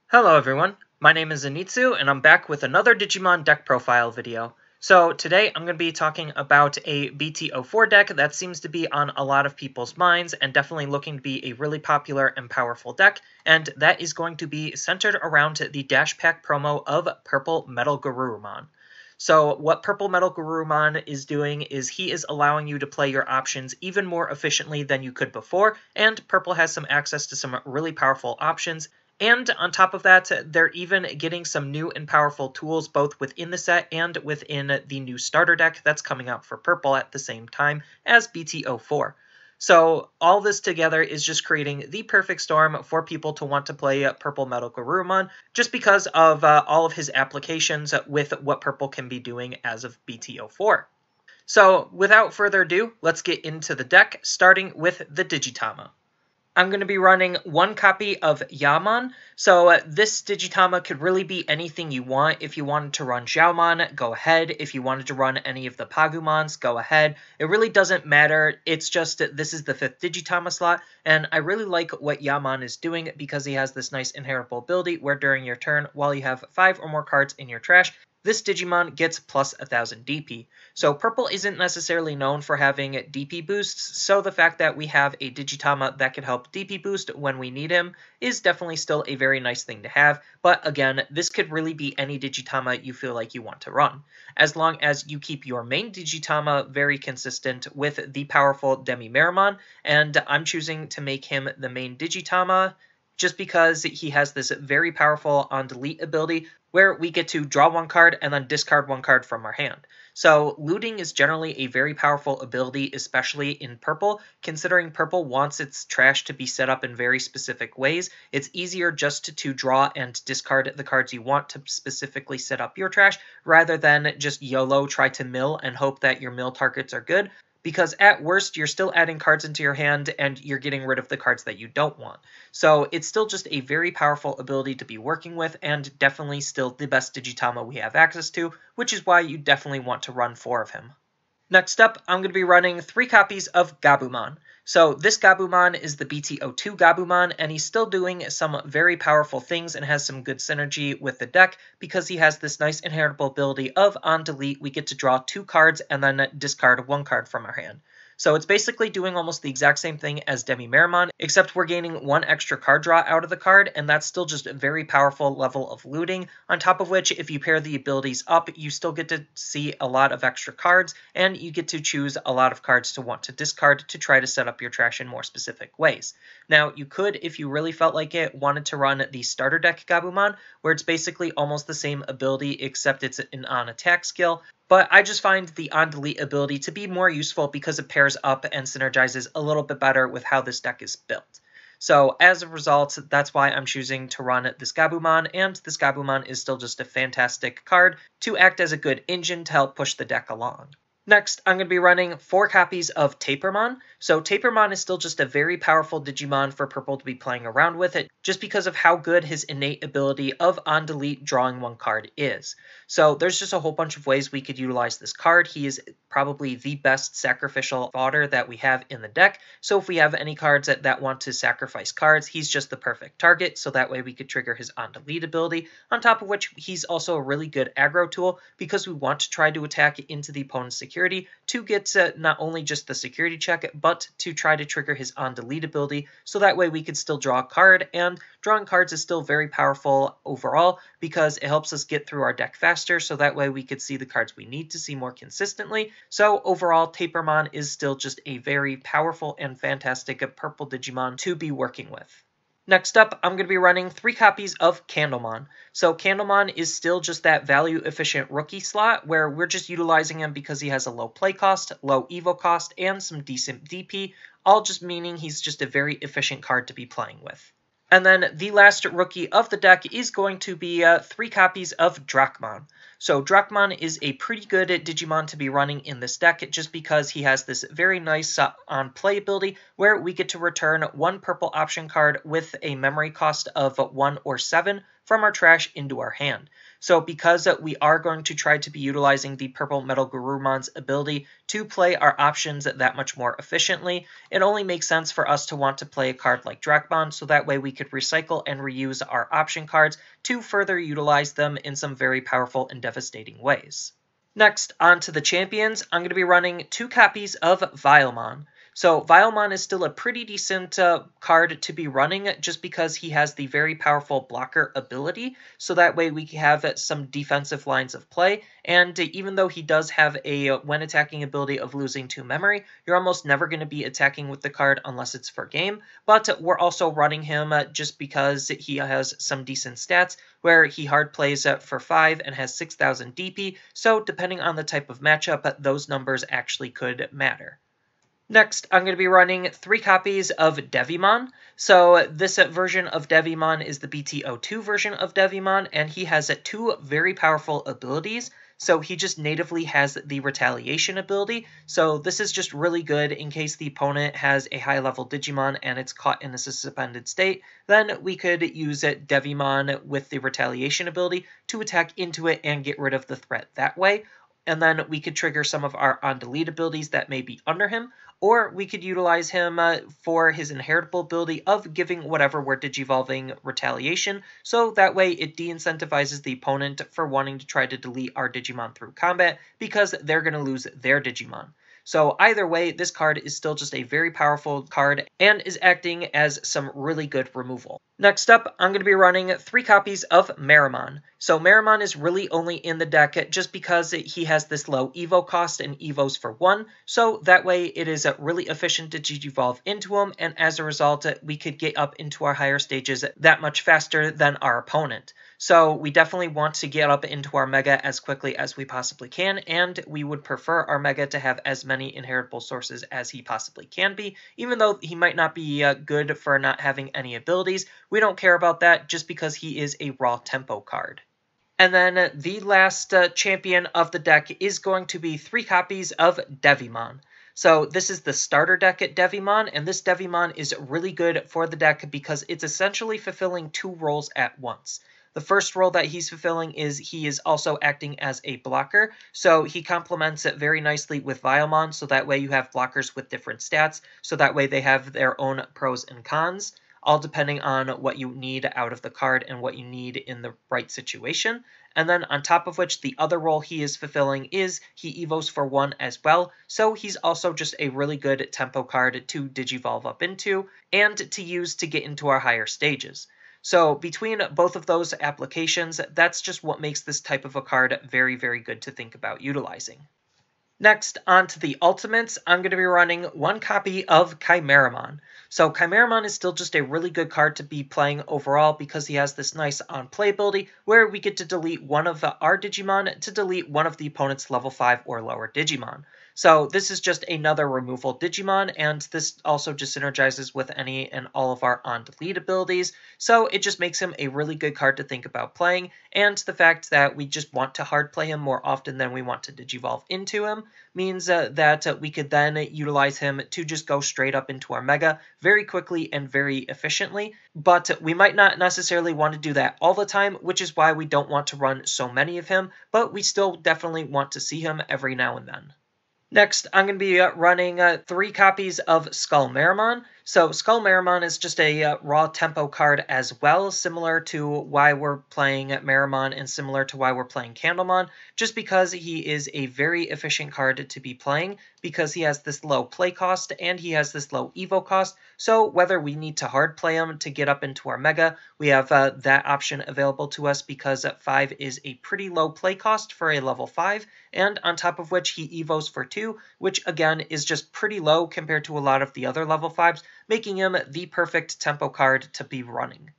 Hello everyone, my name is Zenitsu and I'm back with another Digimon deck profile video. So today I'm going to be talking about a BT04 deck that seems to be on a lot of people's minds and definitely looking to be a really popular and powerful deck, and that is going to be centered around the Dash Pack promo of Purple Metal Garurumon. So what Purple Metal Garurumon is doing is he is allowing you to play your options even more efficiently than you could before, and Purple has some access to some really powerful options. And on top of that, they're even getting some new and powerful tools both within the set and within the new starter deck that's coming out for Purple at the same time as BT04. So all this together is just creating the perfect storm for people to want to play Purple Metal Garurumon, just because of all of his applications with what Purple can be doing as of BT04. So without further ado, let's get into the deck, starting with the Digitama. I'm going to be running one copy of Yaman, so this Digitama could really be anything you want. If you wanted to run Xiaomon, go ahead. If you wanted to run any of the Pagumons, go ahead. It really doesn't matter. It's just this is the 5th Digitama slot, and I really like what Yaman is doing because he has this nice inheritable ability where during your turn, while you have 5 or more cards in your trash, this Digimon gets plus 1000 DP. So Purple isn't necessarily known for having DP boosts, so the fact that we have a Digitama that can help DP boost when we need him is definitely still a very nice thing to have, but again, this could really be any Digitama you feel like you want to run. As long as you keep your main Digitama very consistent with the powerful Demi-Meramon, and I'm choosing to make him the main Digitama just because he has this very powerful on-delete ability where we get to draw one card and then discard one card from our hand. So looting is generally a very powerful ability, especially in Purple. Considering Purple wants its trash to be set up in very specific ways, it's easier just to draw and discard the cards you want to specifically set up your trash, rather than just YOLO try to mill and hope that your mill targets are good, because at worst, you're still adding cards into your hand and you're getting rid of the cards that you don't want. So it's still just a very powerful ability to be working with, and definitely still the best Digitama we have access to, which is why you definitely want to run 4 of him. Next up, I'm going to be running 3 copies of Gabumon. So this Gabumon is the BT02 Gabumon, and he's still doing some very powerful things and has some good synergy with the deck because he has this nice inheritable ability of on delete, we get to draw 2 cards and then discard 1 card from our hand. So it's basically doing almost the exact same thing as Demi-Meramon, except we're gaining 1 extra card draw out of the card, and that's still just a very powerful level of looting, on top of which, if you pair the abilities up, you still get to see a lot of extra cards, and you get to choose a lot of cards to want to discard to try to set up your trash in more specific ways. Now, you could, if you really felt like it, wanted to run the starter deck Gabumon, where it's basically almost the same ability, except it's an on-attack skill, but I just find the on-delete ability to be more useful because it pairs up and synergizes a little bit better with how this deck is built. So as a result, that's why I'm choosing to run this Gabumon, and this Gabumon is still just a fantastic card to act as a good engine to help push the deck along. Next, I'm going to be running 4 copies of Tapermon. So Tapermon is still just a very powerful Digimon for Purple to be playing around with it, just because of how good his innate ability of on-delete drawing 1 card is. So there's just a whole bunch of ways we could utilize this card. He is probably the best sacrificial fodder that we have in the deck, so if we have any cards that want to sacrifice cards, he's just the perfect target, so that way we could trigger his on-delete ability, on top of which he's also a really good aggro tool because we want to try to attack into the opponent's security to get not only just the security check, but to try to trigger his on-delete ability, so that way we could still draw a card, and drawing cards is still very powerful overall because it helps us get through our deck faster, so that way we could see the cards we need to see more consistently. So overall, Tapermon is still just a very powerful and fantastic Purple Digimon to be working with. Next up, I'm going to be running 3 copies of Candlemon. So Candlemon is still just that value-efficient rookie slot, where we're just utilizing him because he has a low play cost, low evo cost, and some decent DP, all just meaning he's just a very efficient card to be playing with. And then the last rookie of the deck is going to be 3 copies of Dracmon. So Dracmon is a pretty good Digimon to be running in this deck just because he has this very nice on-play ability where we get to return 1 purple option card with a memory cost of 1 or 7 from our trash into our hand. So because we are going to try to be utilizing the Purple Metal Garurumon's ability to play our options that much more efficiently, it only makes sense for us to want to play a card like Dracmon, so that way we could recycle and reuse our option cards to further utilize them in some very powerful and devastating ways. Next, on to the champions, I'm going to be running 2 copies of Vilemon. So Vilemon is still a pretty decent card to be running just because he has the very powerful blocker ability, so that way we have some defensive lines of play, and even though he does have a when attacking ability of losing 2 memory, you're almost never going to be attacking with the card unless it's for game, but we're also running him just because he has some decent stats, where he hard plays for 5 and has 6,000 DP, so depending on the type of matchup, those numbers actually could matter. Next, I'm going to be running 3 copies of Devimon. So this version of Devimon is the BT02 version of Devimon, and he has 2 very powerful abilities. So he just natively has the Retaliation ability, so this is just really good in case the opponent has a high level Digimon and it's caught in a suspended state. Then we could use Devimon with the Retaliation ability to attack into it and get rid of the threat that way. And then we could trigger some of our on-delete abilities that may be under him, or we could utilize him for his inheritable ability of giving whatever we're digivolving Retaliation, so that way it de-incentivizes the opponent for wanting to try to delete our Digimon through combat, because they're going to lose their Digimon. So either way, this card is still just a very powerful card and is acting as some really good removal. Next up, I'm going to be running 3 copies of Meramon. So Meramon is really only in the deck just because he has this low Evo cost and Evos for 1, so that way it is really efficient to Digivolve into him, and as a result, we could get up into our higher stages that much faster than our opponent. So we definitely want to get up into our Mega as quickly as we possibly can, and we would prefer our Mega to have as many inheritable sources as he possibly can be. Even though he might not be good for not having any abilities, we don't care about that just because he is a raw tempo card. And then the last champion of the deck is going to be 3 copies of Devimon. So this is the starter deck at Devimon, and this Devimon is really good for the deck because it's essentially fulfilling 2 roles at once. The first role that he's fulfilling is he is also acting as a blocker, so he complements it very nicely with Vilemon, so that way you have blockers with different stats, so that way they have their own pros and cons, all depending on what you need out of the card and what you need in the right situation. And then on top of which, the other role he is fulfilling is he evos for 1 as well, so he's also just a really good tempo card to Digivolve up into and to use to get into our higher stages. So between both of those applications, that's just what makes this type of a card very, very good to think about utilizing. Next, on to the ultimates, I'm going to be running 1 copy of Chimeramon. So Chimeramon is still just a really good card to be playing overall because he has this nice on-play ability where we get to delete one of our Digimon to delete one of the opponent's level 5 or lower Digimon. So this is just another removal Digimon, and this also just synergizes with any and all of our on-delete abilities, so it just makes him a really good card to think about playing, and the fact that we just want to hard play him more often than we want to Digivolve into him means that we could then utilize him to just go straight up into our Mega very quickly and very efficiently, but we might not necessarily want to do that all the time, which is why we don't want to run so many of him, but we still definitely want to see him every now and then. Next, I'm going to be running 3 copies of Skullmeramon. So Skullmeramon is just a raw tempo card as well, similar to why we're playing Meramon and similar to why we're playing Candlemon, just because he is a very efficient card to be playing because he has this low play cost and he has this low evo cost. So whether we need to hard play him to get up into our Mega, we have that option available to us because 5 is a pretty low play cost for a level 5, and on top of which he evos for 2, which again is just pretty low compared to a lot of the other level 5s, making him the perfect tempo card to be running.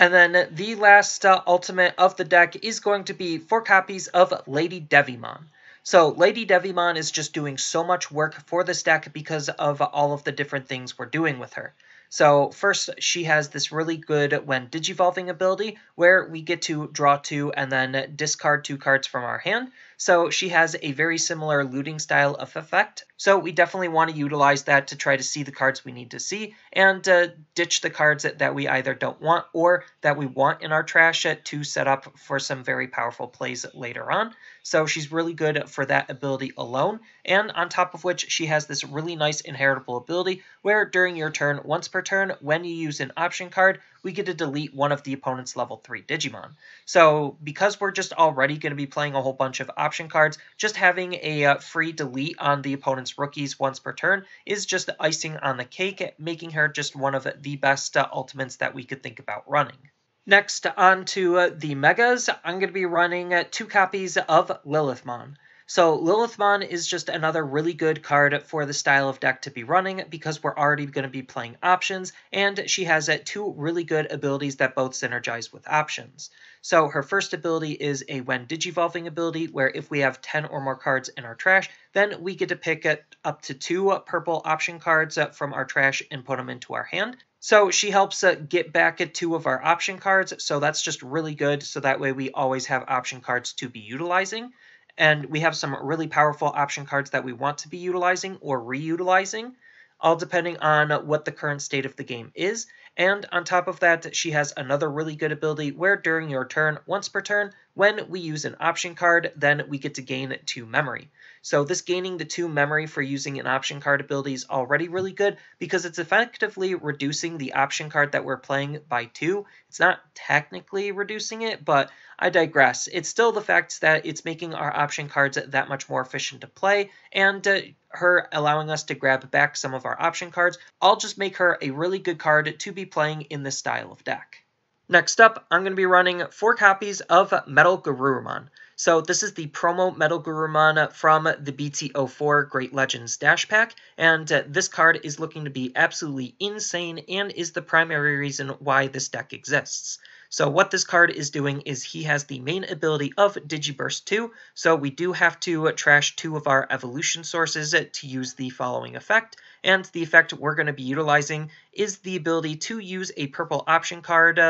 And then the last ultimate of the deck is going to be 4 copies of Lady Devimon. So Lady Devimon is just doing so much work for this deck because of all of the different things we're doing with her. So first, she has this really good when Digivolving ability where we get to draw 2 and then discard 2 cards from our hand. so she has a very similar looting style of effect. So we definitely want to utilize that to try to see the cards we need to see, and ditch the cards that we either don't want or that we want in our trash to set up for some very powerful plays later on. So she's really good for that ability alone, and on top of which she has this really nice inheritable ability where during your turn, once per turn, when you use an option card, we get to delete one of the opponent's level 3 Digimon. So because we're just already going to be playing a whole bunch of option cards, just having a free delete on the opponent's rookies once per turn is just icing on the cake, making her just one of the best ultimates that we could think about running. Next, on to the Megas, I'm going to be running 2 copies of Lilithmon. So Lilithmon is just another really good card for the style of deck to be running because we're already going to be playing options, and she has 2 really good abilities that both synergize with options. So her first ability is a when digivolving ability, where if we have 10 or more cards in our trash, then we get to pick up to 2 purple option cards from our trash and put them into our hand. So she helps get back at 2 of our option cards, so that's just really good, so that way we always have option cards to be utilizing. And we have some really powerful option cards that we want to be utilizing or reutilizing, all depending on what the current state of the game is. And on top of that, she has another really good ability where during your turn, once per turn, when we use an option card, then we get to gain 2 memory. So this gaining the 2 memory for using an option card ability is already really good because it's effectively reducing the option card that we're playing by 2. It's not technically reducing it, but I digress. It's still the fact that it's making our option cards that much more efficient to play, and her allowing us to grab back some of our option cards all just make her a really good card to be playing in this style of deck. Next up, I'm going to be running 4 copies of Metal Garurumon. So this is the promo Metal Garurumon from the BT04 Great Legends Dash Pack, and this card is looking to be absolutely insane and is the primary reason why this deck exists. So what this card is doing is he has the main ability of Digiburst 2, so we do have to trash 2 of our evolution sources to use the following effect, and the effect we're going to be utilizing is the ability to use a purple option card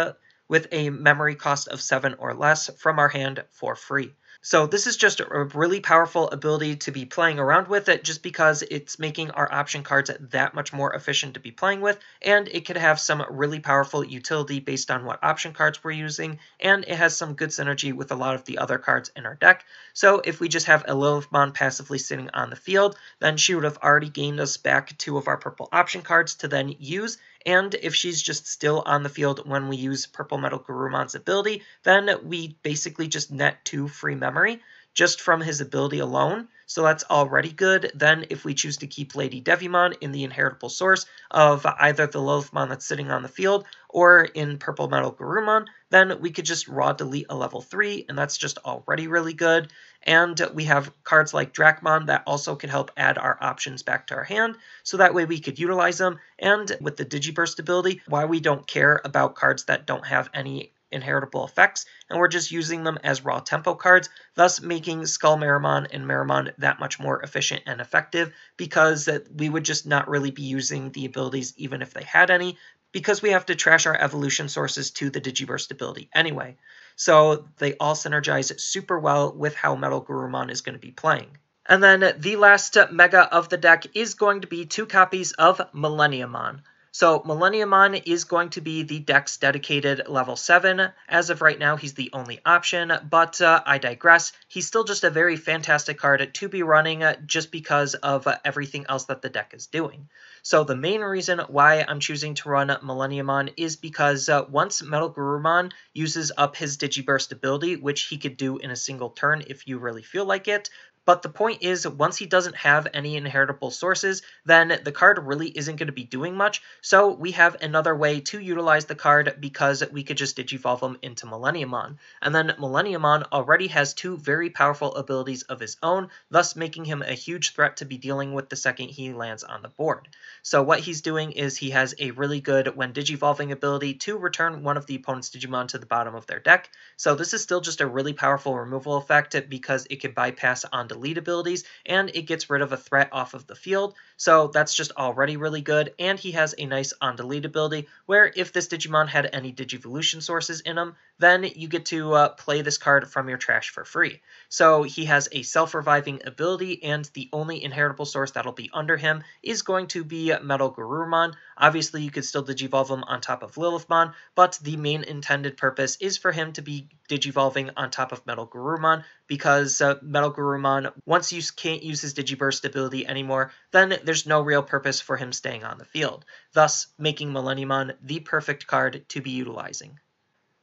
with a memory cost of 7 or less from our hand for free. So this is just a really powerful ability to be playing around with it just because it's making our option cards that much more efficient to be playing with, and it could have some really powerful utility based on what option cards we're using, and it has some good synergy with a lot of the other cards in our deck. So if we just have a Lilithmon passively sitting on the field, then she would have already gained us back 2 of our purple option cards to then use, and if she's just still on the field when we use Purple Metal Garurumon's ability, then we basically just net 2 free memory just from his ability alone. So that's already good. Then if we choose to keep Lady Devimon in the inheritable source of either the Lilithmon that's sitting on the field or in Purple Metal Garurumon, then we could just raw delete a level 3, and that's just already really good. And we have cards like Dracmon that also can help add our options back to our hand, so that way we could utilize them. And with the Digiburst ability, why we don't care about cards that don't have any inheritable effects, and we're just using them as raw tempo cards, thus making Skull Meramon and Meramon that much more efficient and effective, because we would just not really be using the abilities even if they had any, because we have to trash our evolution sources to the Digiburst ability anyway. So they all synergize super well with how Metal Garurumon is going to be playing. And then the last mega of the deck is going to be 2 copies of Millenniumon. So Millenniumon is going to be the deck's dedicated level 7. As of right now, he's the only option, but I digress. He's still just a very fantastic card to be running just because of everything else that the deck is doing. So the main reason why I'm choosing to run Millenniumon is because once Metal Garurumon uses up his Digiburst ability, which he could do in a single turn if you really feel like it, but the point is, once he doesn't have any inheritable sources, then the card really isn't going to be doing much, so we have another way to utilize the card because we could just Digivolve him into Millenniumon. And then Millenniumon already has 2 very powerful abilities of his own, thus making him a huge threat to be dealing with the second he lands on the board. So what he's doing is he has a really good when Digivolving ability to return one of the opponent's Digimon to the bottom of their deck, so this is still just a really powerful removal effect because it can bypass onto on-delete abilities, and it gets rid of a threat off of the field, so that's just already really good. And he has a nice on-delete ability where if this Digimon had any Digivolution sources in him, then you get to play this card from your trash for free. So he has a self-reviving ability, and the only inheritable source that'll be under him is going to be Metal Garurumon. Obviously, you could still Digivolve him on top of Lilithmon, but the main intended purpose is for him to be Digivolving on top of Metal Garurumon, because Metal Garurumon, once you can't use his Digiburst ability anymore, then there's no real purpose for him staying on the field, thus making Millenniumon the perfect card to be utilizing.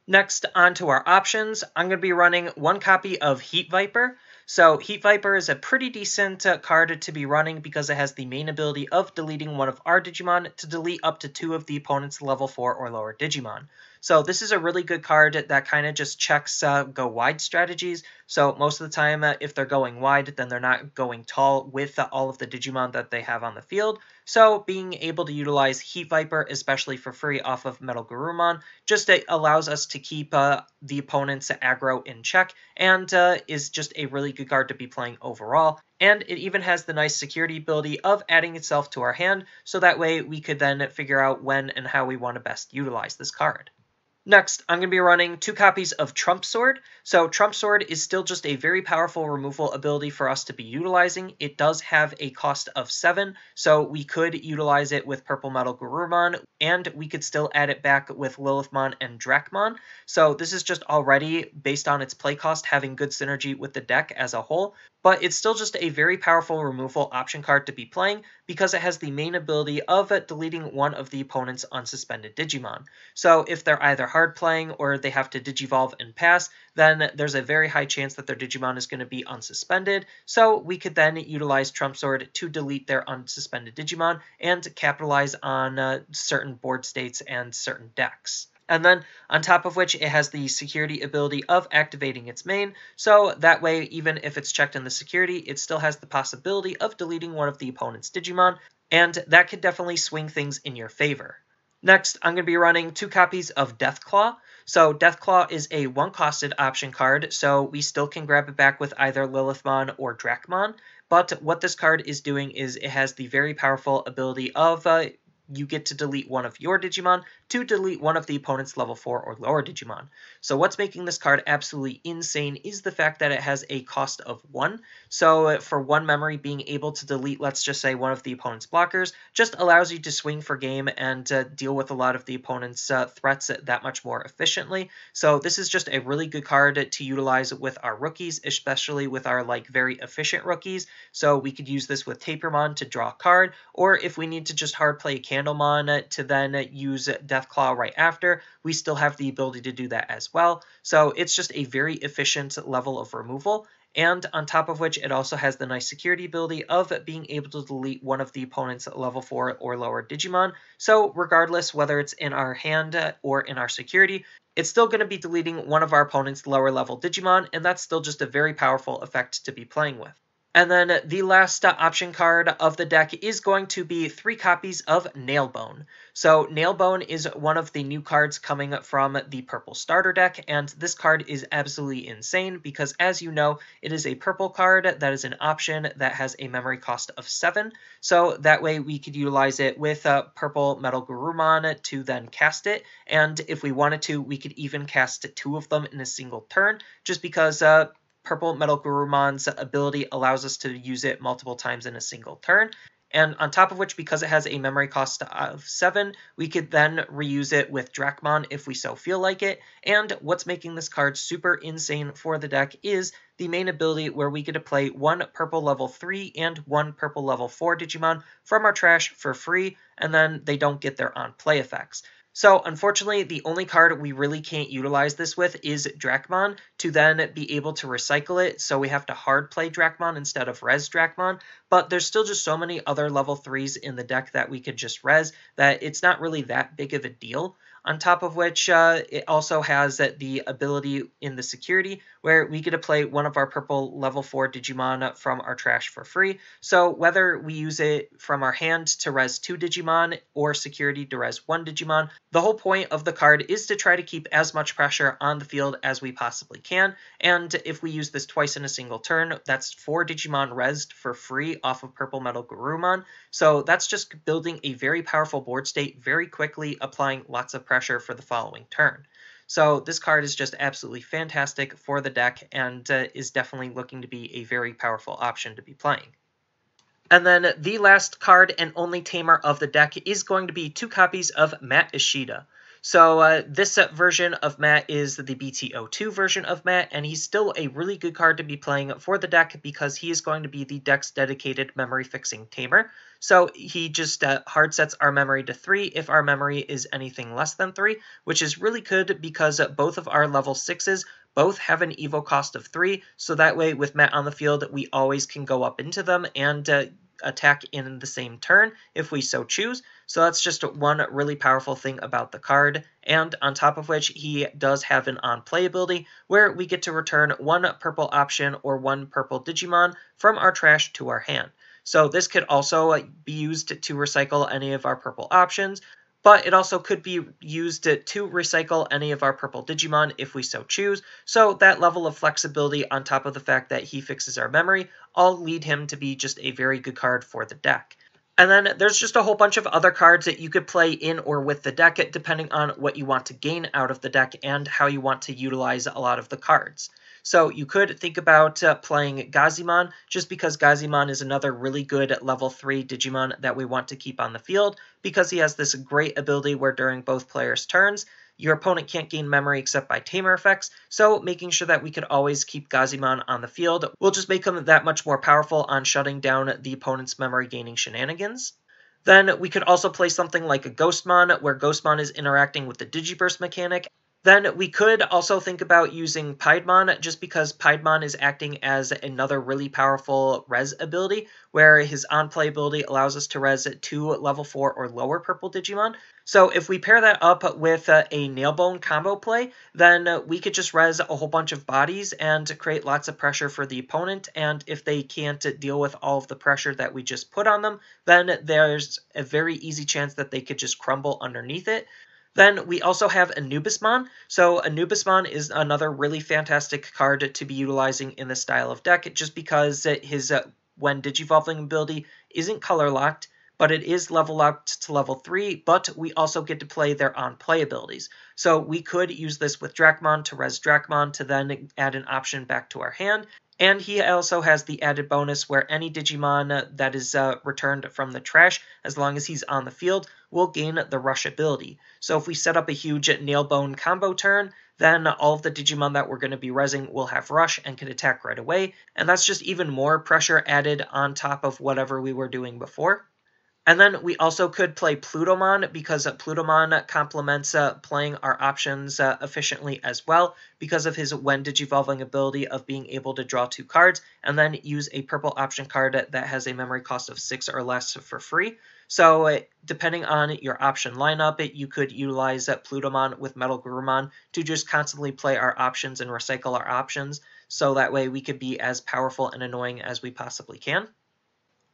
Next, on to our options. I'm going to be running one copy of Heat Viper. So Heat Viper is a pretty decent card to be running because it has the main ability of deleting one of our Digimon to delete up to 2 of the opponent's level 4 or lower Digimon. So this is a really good card that kind of just checks go wide strategies. So most of the time, if they're going wide, then they're not going tall with all of the Digimon that they have on the field. So being able to utilize Heat Viper, especially for free off of Metal Garurumon, just allows us to keep the opponent's aggro in check, and is just a really good card to be playing overall. And it even has the nice security ability of adding itself to our hand, so that way we could then figure out when and how we want to best utilize this card. Next, I'm going to be running 2 copies of Trump Sword. So Trump Sword is still just a very powerful removal ability for us to be utilizing. It does have a cost of 7, so we could utilize it with Purple Metal Garurumon, and we could still add it back with Lilithmon and Dracmon. So this is just already, based on its play cost, having good synergy with the deck as a whole. But it's still just a very powerful removal option card to be playing because it has the main ability of deleting one of the opponent's unsuspended Digimon. So if they're either hard playing or they have to Digivolve and pass, then there's a very high chance that their Digimon is going to be unsuspended. So we could then utilize Trump Sword to delete their unsuspended Digimon and capitalize on certain board states and certain decks. And then, on top of which, it has the security ability of activating its main, so that way, even if it's checked in the security, it still has the possibility of deleting one of the opponent's Digimon, and that could definitely swing things in your favor. Next, I'm going to be running 2 copies of Deathclaw. So Deathclaw is a 1-costed option card, so we still can grab it back with either Lilithmon or Dracmon, but what this card is doing is it has the very powerful ability of you get to delete one of your Digimon to delete one of the opponent's level 4 or lower Digimon. So what's making this card absolutely insane is the fact that it has a cost of 1. So for 1 memory, being able to delete, let's just say, one of the opponent's blockers just allows you to swing for game and deal with a lot of the opponent's threats that much more efficiently. So this is just a really good card to utilize with our rookies, especially with our very efficient rookies. So we could use this with Tapermon to draw a card, or if we need to just hard play a Candlemon to then use Deathclaw right after, we still have the ability to do that as well. So it's just a very efficient level of removal. And on top of which, it also has the nice security ability of being able to delete one of the opponent's level 4 or lower Digimon. So regardless whether it's in our hand or in our security, it's still going to be deleting one of our opponent's lower level Digimon, and that's still just a very powerful effect to be playing with. And then the last option card of the deck is going to be 3 copies of Nailbone. So Nailbone is one of the new cards coming from the purple starter deck, and this card is absolutely insane because, as you know, it is a purple card that is an option that has a memory cost of 7. So that way we could utilize it with Purple Metal Garurumon to then cast it, and if we wanted to, we could even cast 2 of them in a single turn, just because Purple Metal Garurumon's ability allows us to use it multiple times in a single turn. And on top of which, because it has a memory cost of 7, we could then reuse it with Dracmon if we so feel like it. And what's making this card super insane for the deck is the main ability where we get to play 1 purple level 3 and 1 purple level 4 Digimon from our trash for free, and then they don't get their on-play effects. So unfortunately, the only card we really can't utilize this with is Dracmon to then be able to recycle it, so we have to hard play Dracmon instead of res Dracmon, but there's still just so many other level 3s in the deck that we could just res that it's not really that big of a deal. On top of which, it also has the ability in the security where we get to play one of our purple level 4 Digimon from our trash for free. So whether we use it from our hand to res 2 Digimon or security to res 1 Digimon, the whole point of the card is to try to keep as much pressure on the field as we possibly can. And if we use this twice in a single turn, that's 4 Digimon resed for free off of Purple Metal Garurumon. So that's just building a very powerful board state very quickly, applying lots of pressure for the following turn. So this card is just absolutely fantastic for the deck and is definitely looking to be a very powerful option to be playing. And then the last card and only tamer of the deck is going to be 2 copies of Matt Ishida. So this version of Matt is the BT02 version of Matt, and he's still a really good card to be playing for the deck because he is going to be the deck's dedicated memory fixing tamer. So he just hard sets our memory to 3 if our memory is anything less than 3, which is really good because both of our level 6s both have an evo cost of 3, so that way with Matt on the field we always can go up into them and attack in the same turn if we so choose. So that's just one really powerful thing about the card, and on top of which he does have an on-play ability where we get to return 1 purple option or 1 purple Digimon from our trash to our hand. So this could also be used to recycle any of our purple options, but it also could be used to recycle any of our purple Digimon if we so choose. So that level of flexibility on top of the fact that he fixes our memory all lead him to be just a very good card for the deck. And then there's just a whole bunch of other cards that you could play in or with the deck depending on what you want to gain out of the deck and how you want to utilize a lot of the cards. So you could think about playing Gazimon, just because Gazimon is another really good level 3 Digimon that we want to keep on the field, because he has this great ability where during both players' turns, your opponent can't gain memory except by tamer effects, so making sure that we could always keep Gazimon on the field will just make him that much more powerful on shutting down the opponent's memory gaining shenanigans. Then we could also play something like a Ghostmon, where Ghostmon is interacting with the Digiburst mechanic. Then we could also think about using Piedmon, just because Piedmon is acting as another really powerful res ability, where his on-play ability allows us to res 2 level 4 or lower purple Digimon. So if we pair that up with a Nailbone combo play, then we could just res a whole bunch of bodies and create lots of pressure for the opponent, and if they can't deal with all of the pressure that we just put on them, then there's a very easy chance that they could just crumble underneath it. Then we also have Anubismon. So Anubismon is another really fantastic card to be utilizing in this style of deck, just because his when Digivolving ability isn't color locked, but it is level locked to level 3, but we also get to play their on-play abilities. So we could use this with Dracmon to res Dracmon to then add an option back to our hand. And he also has the added bonus where any Digimon that is returned from the trash, as long as he's on the field, will gain the Rush ability. So if we set up a huge Nailbone combo turn, then all of the Digimon that we're going to be resing will have Rush and can attack right away, and that's just even more pressure added on top of whatever we were doing before. And then we also could play Plutomon, because Plutomon complements playing our options efficiently as well, because of his when Digivolving ability of being able to draw 2 cards, and then use a purple option card that has a memory cost of 6 or less for free. So depending on your option lineup, you could utilize Plutomon with Metal Garurumon to just constantly play our options and recycle our options, so that way we could be as powerful and annoying as we possibly can.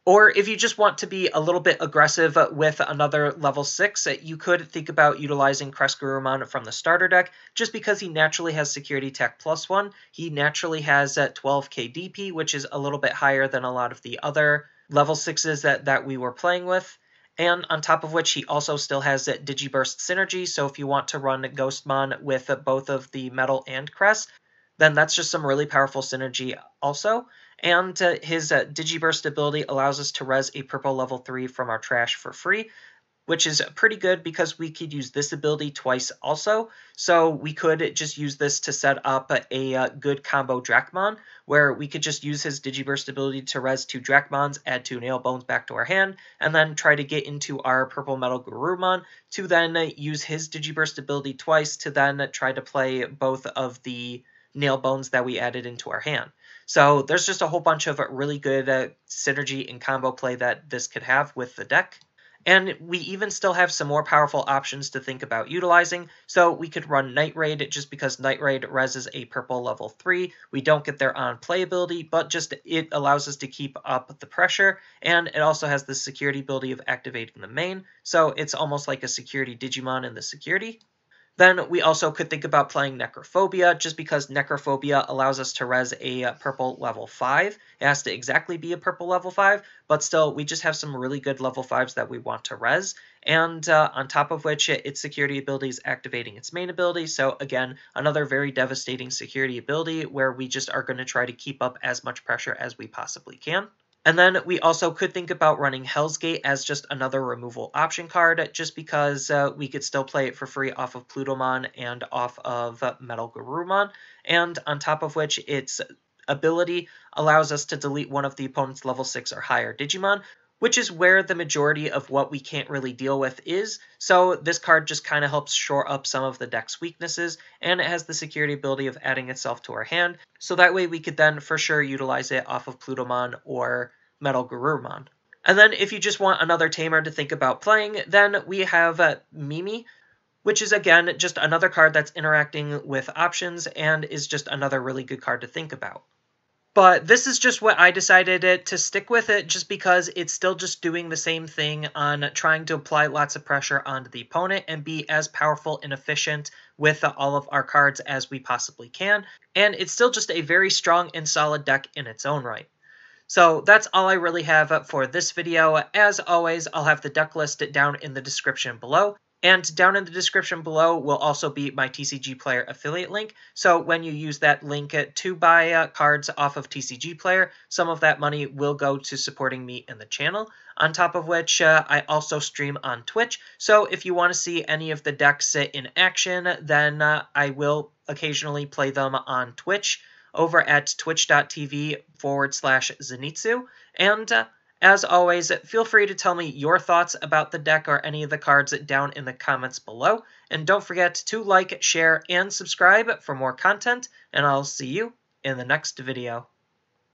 Or if you just want to be a little bit aggressive with another level 6, you could think about utilizing Crest Garurumon from the starter deck, just because he naturally has Security Tech +1. He naturally has 12k DP, which is a little bit higher than a lot of the other level 6s that we were playing with. And on top of which, he also still has Digiburst Synergy, so if you want to run Ghostmon with both of the Metal and Crest, then that's just some really powerful synergy also. And his Digiburst ability allows us to res a purple level 3 from our trash for free, which is pretty good because we could use this ability twice also. So we could just use this to set up a good combo Dracmon, where we could just use his Digiburst ability to res 2 Dracmons, add 2 Nailbones back to our hand, and then try to get into our purple Metal Garurumon to then use his Digiburst ability twice to then try to play both of the Nailbones that we added into our hand. So there's just a whole bunch of really good synergy and combo play that this could have with the deck. And we even still have some more powerful options to think about utilizing. So we could run Night Raid just because Night Raid reses a purple level 3. We don't get their on play ability, but just it allows us to keep up the pressure. And it also has the security ability of activating the main. So it's almost like a security Digimon in the security. Then we also could think about playing Necrophobia, just because Necrophobia allows us to res a purple level 5. It has to exactly be a purple level 5, but still, we just have some really good level 5s that we want to res. And on top of which, its security ability is activating its main ability. So again, another very devastating security ability where we just are going to try to keep up as much pressure as we possibly can. And then we also could think about running Hell's Gate as just another removal option card, just because we could still play it for free off of Plutomon and off of Metal Garurumon. And on top of which, its ability allows us to delete one of the opponent's level 6 or higher Digimon, which is where the majority of what we can't really deal with is. So this card just kind of helps shore up some of the deck's weaknesses, and it has the security ability of adding itself to our hand. So that way we could then for sure utilize it off of Plutomon or Metal Garurumon. And then if you just want another tamer to think about playing, then we have Mimi, which is again just another card that's interacting with options and is just another really good card to think about. But this is just what I decided to stick with it, just because it's still just doing the same thing on trying to apply lots of pressure onto the opponent and be as powerful and efficient with all of our cards as we possibly can. And it's still just a very strong and solid deck in its own right. So that's all I really have for this video. As always, I'll have the deck list down in the description below. And down in the description below will also be my TCG Player affiliate link. So when you use that link to buy cards off of TCG Player, some of that money will go to supporting me in the channel. On top of which, I also stream on Twitch. So if you want to see any of the decks in action, then I will occasionally play them on Twitch over at twitch.tv/Zenitsu. And as always, feel free to tell me your thoughts about the deck or any of the cards down in the comments below. And don't forget to like, share, and subscribe for more content, and I'll see you in the next video.